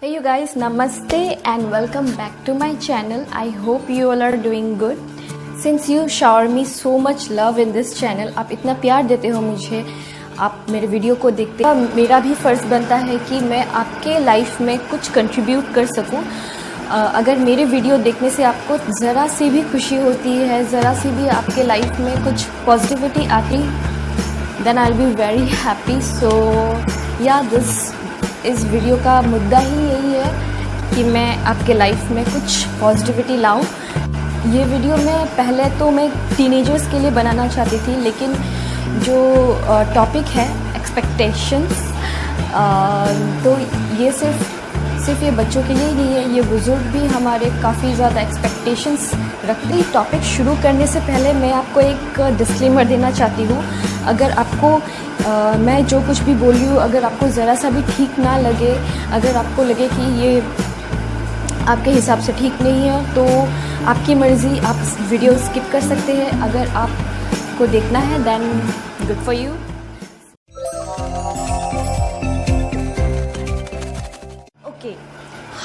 Hey you guys, namaste and welcome back to my channel. I hope you all are doing good. Since you shower me so much love in this channel, आप इतना प्यार देते हो मुझे, आप मेरे video को देखते हो, मेरा भी फ़र्ज़ बनता है कि मैं आपके लाइफ में कुछ कंट्रीब्यूट कर सकूं। अगर मेरे वीडियो देखने से आपको ज़रा सी भी खुशी होती है, ज़रा सी भी आपके लाइफ में कुछ पॉजिटिविटी आती, then I will be very happy. So yeah इस वीडियो का मुद्दा ही यही है कि मैं आपके लाइफ में कुछ पॉजिटिविटी लाऊं। ये वीडियो मैं टीनेजर्स के लिए बनाना चाहती थी, लेकिन जो टॉपिक है एक्सपेक्टेशंस, तो ये सिर्फ ये बच्चों के लिए ही नहीं है, ये बुज़ुर्ग भी हमारे काफ़ी ज़्यादा एक्सपेक्टेशंस रखते हैं। टॉपिक शुरू करने से पहले मैं आपको एक डिस्क्लेमर देना चाहती हूँ। अगर आपको मैं जो कुछ भी बोल रही हूँ, अगर आपको ज़रा सा भी ठीक ना लगे, अगर आपको लगे कि ये आपके हिसाब से ठीक नहीं है, तो आपकी मर्ज़ी, आप वीडियो स्किप कर सकते हैं। अगर आपको देखना है then good for you. Okay,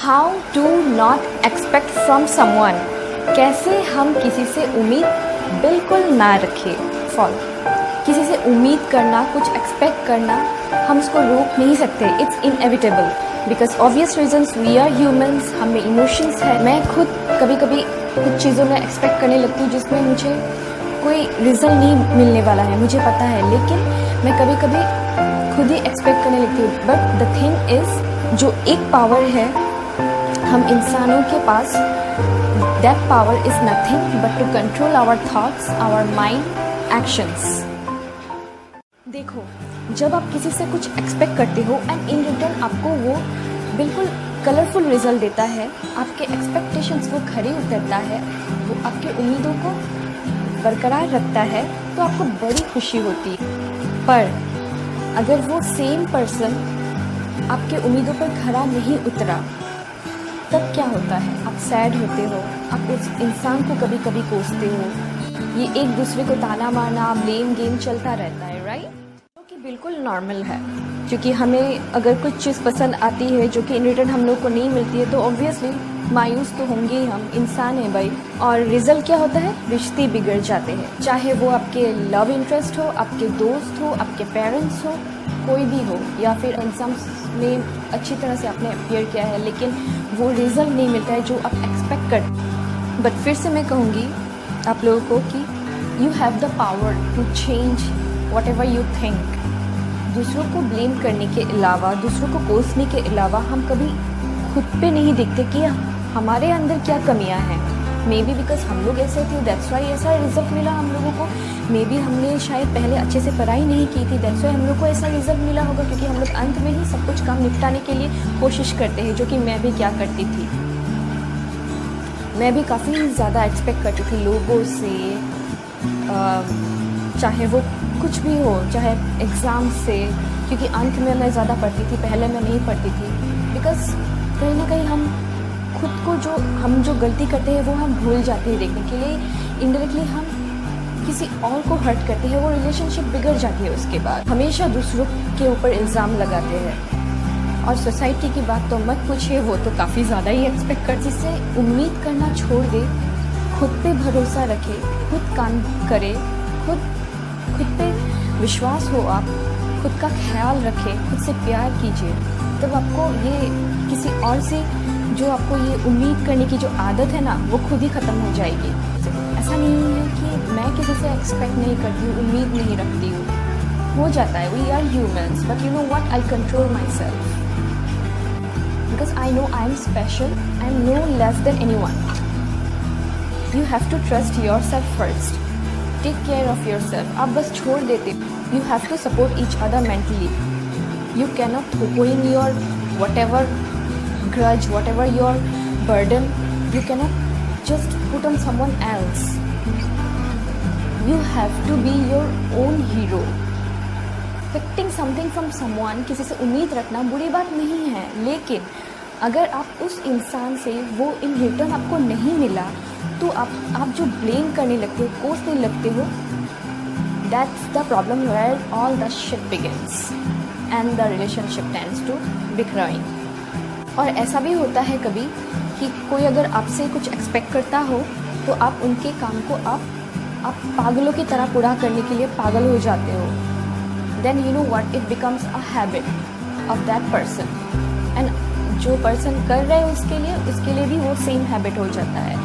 how to not expect from someone. कैसे हम किसी से उम्मीद बिल्कुल ना रखें। फॉलो, किसी से उम्मीद करना, कुछ एक्सपेक्ट करना, हम उसको रोक नहीं सकते। It's inevitable because obvious reasons, we are humans, हमें इमोशंस है। मैं खुद कभी कभी कुछ चीज़ों में एक्सपेक्ट करने लगती हूँ जिसमें मुझे कोई रिजल्ट नहीं मिलने वाला है, मुझे पता है, लेकिन मैं कभी कभी खुद ही एक्सपेक्ट करने लगती हूँ। बट द थिंग इज़, जो एक पावर है हम इंसानों के पास, that power is nothing but to control our thoughts, our mind, actions. देखो, जब आप किसी से कुछ एक्सपेक्ट करते हो एंड इन रिटर्न आपको वो बिल्कुल कलरफुल रिजल्ट देता है, आपके एक्सपेक्टेशंस को खरे उतरता है, वो आपके उम्मीदों को बरकरार रखता है, तो आपको बड़ी खुशी होती है। पर अगर वो सेम पर्सन आपके उम्मीदों पर खरा नहीं उतरा, तब क्या होता है? आप सैड होते हो, आप उस इंसान को कभी कभी कोसते हो, ये एक दूसरे को ताना मारना, ब्लेम गेम चलता रहता है, राइट? जो कि बिल्कुल नॉर्मल है, क्योंकि हमें अगर कुछ चीज़ पसंद आती है जो कि इन रिटर्न हम लोग को नहीं मिलती है, तो ऑब्वियसली मायूस तो होंगे ही, हम इंसान हैं भाई। और रिजल्ट क्या होता है? रिश्ते बिगड़ जाते हैं, चाहे वो आपके लव इंटरेस्ट हो, आपके दोस्त हो, आपके पेरेंट्स हो, कोई भी हो, या फिर इंसान में अच्छी तरह से आपने अपियर किया है लेकिन वो रिजल्ट नहीं मिलता है जो आप एक्सपेक्ट करते। बट फिर से मैं कहूँगी आप लोगों को कि you have the power to change whatever you think. दूसरों को ब्लेम करने के अलावा, दूसरों को कोसने के अलावा, हम कभी खुद पे नहीं देखते कि हमारे अंदर क्या कमियां हैं। मे बी बिकॉज हम लोग ऐसे थे, दैट्स वाई ऐसा रिजल्ट मिला हम लोगों को। मे बी हमने शायद पहले अच्छे से पढ़ाई नहीं की थी, दैट्स वाई हम लोग को ऐसा रिजल्ट मिला होगा, क्योंकि हम लोग अंत में ही सब कुछ काम निपटाने के लिए कोशिश करते हैं, जो कि मैं भी क्या करती थी। मैं भी काफ़ी ज़्यादा एक्सपेक्ट करती थी लोगों से, चाहे वो कुछ भी हो, चाहे एग्ज़ाम से, क्योंकि अंत में मैं ज़्यादा पढ़ती थी, पहले मैं नहीं पढ़ती थी। बिकॉज कहीं ना कहीं हम खुद को, हम जो गलती करते हैं वो हम भूल जाते हैं देखने के लिए। इनडायरेक्टली हम किसी और को हर्ट करते हैं, वो रिलेशनशिप बिगड़ जाती है। उसके बाद हमेशा दूसरों के ऊपर इल्ज़ाम लगाते हैं। और सोसाइटी की बात तो मत पूछिए, वो तो काफ़ी ज़्यादा ही एक्सपेक्ट करती से। उम्मीद करना छोड़ दे, खुद पे भरोसा रखे, खुद काम करे, खुद पे विश्वास हो, आप खुद का ख्याल रखें, खुद से प्यार कीजिए, तब आपको ये किसी और से जो आपको ये उम्मीद करने की जो आदत है ना, वो खुद ही ख़त्म हो जाएगी। ऐसा नहीं है कि मैं किसी से एक्सपेक्ट नहीं करती हूँ, उम्मीद नहीं रखती हूँ, हो जाता है, we are humans. But you know what, I control myself because I know I am special, I am no less than anyone. You have to trust yourself first, take care of yourself. आप बस छोड़ देते, you have to support each other mentally. You cannot throw in your whatever grudge, whatever your burden, you cannot just put on someone else. You have to be your own hero. Expecting something from someone, किसी से उम्मीद रखना बुरी बात नहीं है, लेकिन अगर आप उस इंसान से वो इन रिटर्न आपको नहीं मिला, तो आप जो ब्लेम करने लगते हो, कोसने लगते हो, that's the problem where all the shit begins and the relationship tends to be growing. और ऐसा भी होता है कभी कि कोई अगर आपसे कुछ एक्सपेक्ट करता हो तो आप उनके काम को आप पागलों की तरह पूरा करने के लिए पागल हो जाते हो. Then you know what, it becomes a habit of that person, and जो पर्सन कर रहे हैं उसके लिए भी वो सेम हैबिट हो जाता है.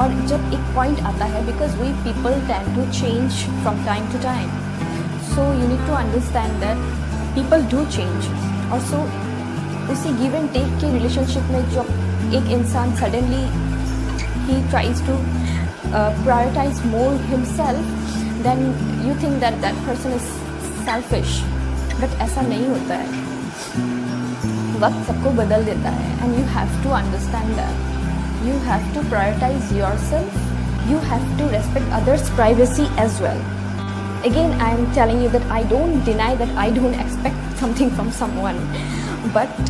और जब एक पॉइंट आता है, because we people tend to change from time to time, so you need to understand that people do change. और सो उसी गिव एंड टेक के रिलेशनशिप में जो एक इंसान सडनली ही tries to prioritise more himself, then you think that that person is selfish. But ऐसा नहीं होता है. वक्त सबको बदल देता है, and you have to understand that. You have to prioritize yourself. You have to respect others' privacy as well. Again, I am telling you that I don't deny that I don't expect something from someone, but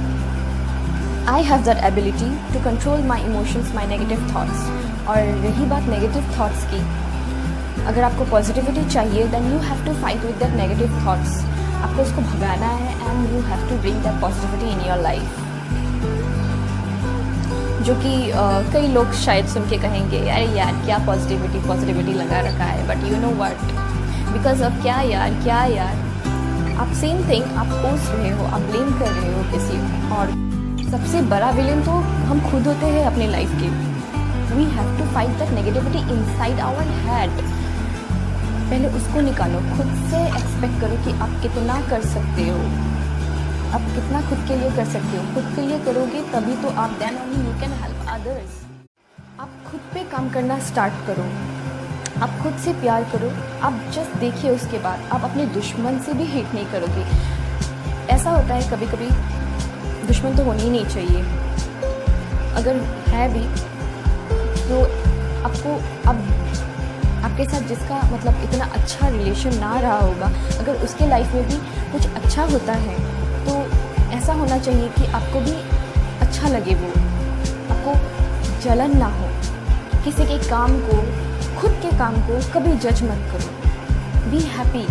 I have that ability to control my emotions, my negative thoughts. और रही बात negative thoughts की, अगर आपको positivity चाहिए, then you have to fight with that negative thoughts. आपको उसको भगाना है, and you have to bring that positivity in your life. जो कि कई लोग शायद सुन के कहेंगे अरे यार क्या पॉजिटिविटी लगा रखा है. But you know what, because अब क्या यार आप सेम थिंग आप कोस रहे हो, आप ब्लेम कर रहे हो किसी. और सबसे बड़ा विलेन तो हम खुद होते हैं अपने लाइफ के. We have to fight that negativity inside our head. पहले उसको निकालो. खुद से एक्सपेक्ट करो कि आप कितना कर सकते हो, आप कितना खुद के लिए कर सकते हो. खुद के लिए करोगे तभी तो आप then only you can help others. आप खुद पे काम करना स्टार्ट करो. आप खुद से प्यार करो. आप जस्ट देखिए, उसके बाद आप अपने दुश्मन से भी हेट नहीं करोगे. ऐसा होता है कभी कभी, दुश्मन तो होनी ही नहीं चाहिए. अगर है भी तो आपको अब आपके साथ जिसका मतलब इतना अच्छा रिलेशन ना रहा होगा, अगर उसके लाइफ में भी कुछ अच्छा होता है तो ऐसा होना चाहिए कि आपको भी अच्छा लगे. वो आपको जलन ना हो. किसी के काम को, खुद के काम को कभी जज मत करो. Be happy.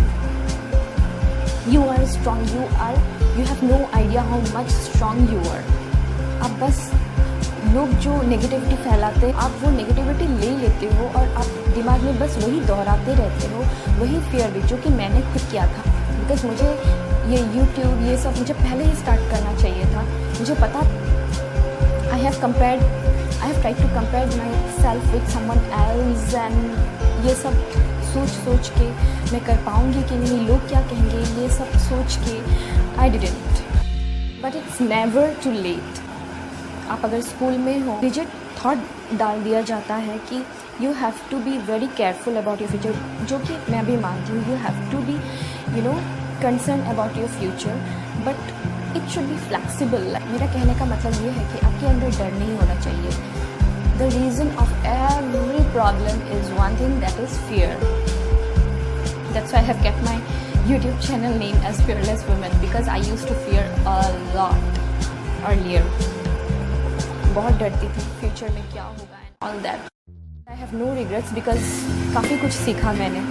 You are strong. You have no idea how much strong you are. आप बस लोग जो नेगेटिविटी फैलाते हैं, आप वो नेगेटिविटी ले लेते हो और आप दिमाग में बस वही दोहराते रहते हो, वही फियर भी, जो कि मैंने खुद किया था. बिकॉज मुझे ये यूट्यूब ये सब मुझे पहले ही स्टार्ट करना चाहिए था. मुझे पता, I have tried to compare myself with someone else, and ये सब सोच के मैं कर पाऊँगी कि नहीं, लोग क्या कहेंगे, ये सब सोच के I didn't. But it's never too late. आप अगर स्कूल में हो, रिजिड थॉट डाल दिया जाता है कि you have to be very careful about your future, जो कि मैं भी मानती हूँ. You have to be concern about your future, but it should be flexible. मेरा कहने का मतलब ये है कि आपके अंदर डर नहीं होना चाहिए. The reason of every problem is one thing, that is fear. That's why I have kept my YouTube channel name as fearless women, because I used to fear a lot earlier. बहुत डरती थी future में क्या होगा and all that. I have no regrets because काफ़ी कुछ सीखा मैंने.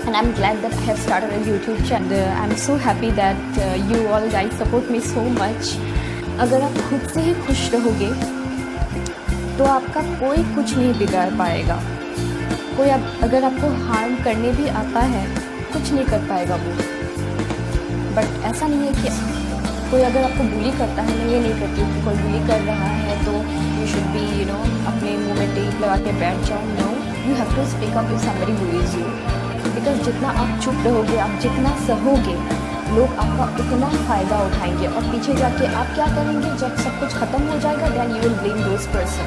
And I'm glad that I have started a YouTube channel. I'm so happy that you all guys support me so much. अगर आप खुद से ही खुश रहोगे तो आपका कोई कुछ नहीं बिगाड़ पाएगा. अगर आपको हार्म करने भी आता है, कुछ नहीं कर पाएगा वो. बट ऐसा नहीं है कि कोई अगर आपको बुली करता है, मैं ये नहीं कहती कि कोई बुली कर रहा है तो यू शुड बी अपने मुँह में टेप लगा के बैठ जाओ. No, you have to speak up if somebody bullies you. Because जितना आप चुप रहोगे, आप जितना सहोगे, लोग आपका उतना फ़ायदा उठाएंगे. और पीछे जाके आप क्या करेंगे जब सब कुछ ख़त्म हो जाएगा? Then you will blame those person.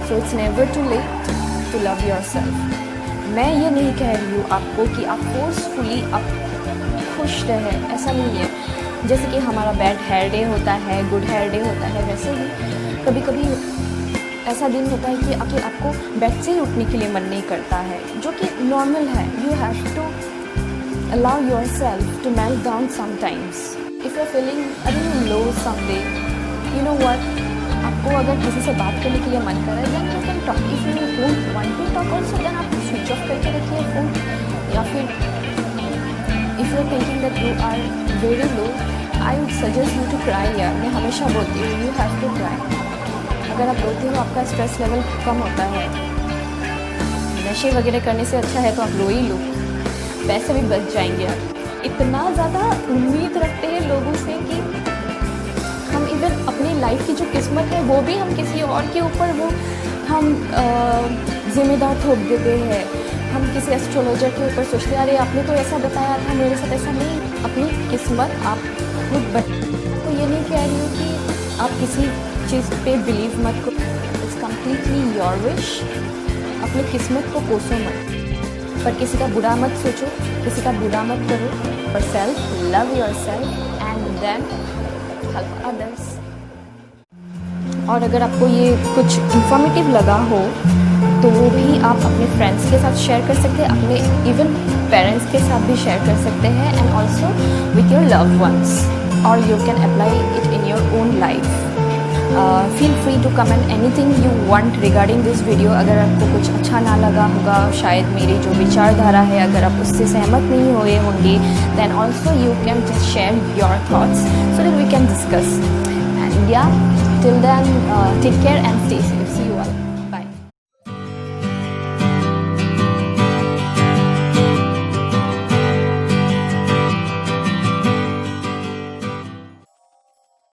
So it's never too late to love yourself. मैं ये नहीं कह रही हूँ आपको कि आप फोर्सफुली आप खुश रहें, ऐसा नहीं है. जैसे कि हमारा बैड हेयर डे होता है, गुड हेयर डे होता है, वैसे ही कभी कभी ऐसा दिन होता है कि आपको बेड से ही उठने के लिए मन नहीं करता है, जो कि नॉर्मल है. You have to allow yourself to melt down sometimes. If you are feeling a little low someday, you know what, आपको अगर किसी से बात करने के लिए मन कर रहा है, then you can talk. If you don't want to talk also, then आप स्विच ऑफ करके रखिए फ़ोन. या फिर if you are thinking that you are very low, I would suggest you to cry यार, मैं हमेशा बोलती हूँ यू हैव टू क्राई। अगर आप रोते हो आपका स्ट्रेस लेवल कम होता है। नशे वगैरह करने से अच्छा है तो आप रो ही लो, पैसे भी बच जाएंगे। आप इतना ज़्यादा उम्मीद रखते हैं लोगों से कि हम इवन अपनी लाइफ की जो किस्मत है वो भी हम किसी और के ऊपर वो हम जिम्मेदार थोप देते हैं। हम किसी एस्ट्रोलॉजर के ऊपर सोचते हैं अरे आपने तो ऐसा बताया था, मेरे साथ ऐसा नहीं। अपनी किस्मत आप खुद तो ये नहीं कह रही हूँ कि आप किसी चीज़ पे बिलीव मत करो, इट्स कम्प्लीटली योर विश। अपनी किस्मत को कोसो मत, पर किसी का बुरा मत सोचो, किसी का बुरा मत करो। For self, love yourself and then help others. और अगर आपको ये कुछ इंफॉर्मेटिव लगा हो तो वो भी आप अपने फ्रेंड्स के साथ शेयर कर सकते हैं, अपने इवन पेरेंट्स के साथ भी शेयर कर सकते हैं, and also with your love ones, और you can apply it in your own life. Feel free to comment anything you want regarding this video. अगर आपको कुछ अच्छा ना लगा होगा, शायद मेरी जो विचारधारा है अगर आप उससे सहमत नहीं हुए होंगे, then also you can just share your thoughts so that we can discuss. And yeah till then take care and stay safe.